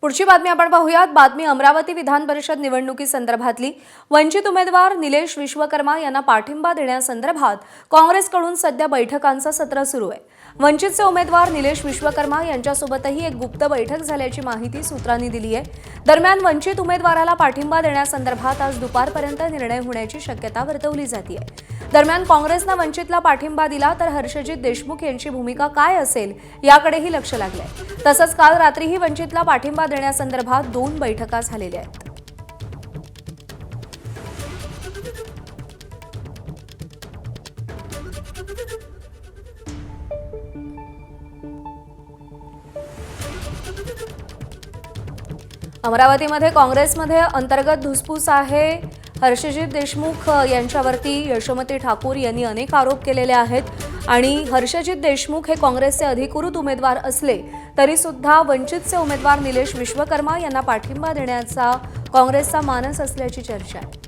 पुढची बातमी आपण पाहूयात। बातमी अमरावती विधान परिषद निवडणुकीसंदर्भातली। वंचित उमेदवार निलेश विश्वकर्मा यांना पाठिंबा देण्यासंदर्भात काँग्रेसकडून सध्या बैठकांचं सत्र सुरू आहे। वंचितचे उमेदवार निलेश विश्वकर्मा यांच्यासोबतही एक गुप्त बैठक झाल्याची माहिती सूत्रांनी दिली आहे। दरम्यान वंचित उमेदवाराला पाठिंबा देण्यासंदर्भात आज दुपारपर्यंत निर्णय होण्याची शक्यता वर्तवली जाते आहे। दरम्यान काँग्रेसने वंचितला पाठिंबा दिला तर हर्षजित देशमुख यांची भूमिका काय असेल याकडेही लक्ष लागलंय। तसंच काल रात्रीही वंचितला पाठिंबा देण्यासंदर्भात 2 बैठका झालेल्या आहेत। अमरावतीमध्ये काँग्रेसमध्ये अंतर्गत धुसफूस आहे। हर्षजित देशमुख यांच्यावरती यशोमती ठाकूर यांनी अनेक आरोप केलेले आहेत आणि हर्षजित देशमुख हे काँग्रेसचे अधिकृत उमेदवार असले तरी सुद्धा वंचितचे उमेदवार निलेश विश्वकर्मा यांना पाठिंबा देण्याचा काँग्रेसचा मानस असल्याची चर्चा आहे।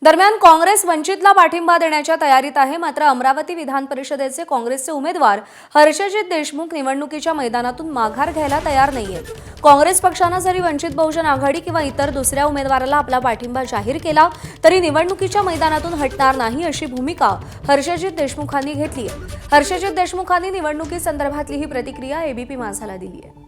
दरम्यान काँग्रेस वंचितला पाठिंबा देण्याच्या तयारीत आहे। मात्र अमरावती विधान परिषदेचे काँग्रेसचे उमेदवार हर्षजित देशमुख निवडणुकीच्या मैदानातून माघार घ्यायला तयार नाहीयेत। काँग्रेस पक्षाने जरी वंचित बहुजन आघाडी किंवा इतर दुसऱ्या उमेदवाराला आपला पाठिंबा जाहीर केला तरी निवडणुकीच्या मैदानातून हटणार नाही अशी भूमिका हर्षजित देशमुखांनी घेतली आहे। हर्षजित देशमुखांनी निवडणुकीसंदर्भातली ही प्रतिक्रिया एबीपी माझाला दिली आहे।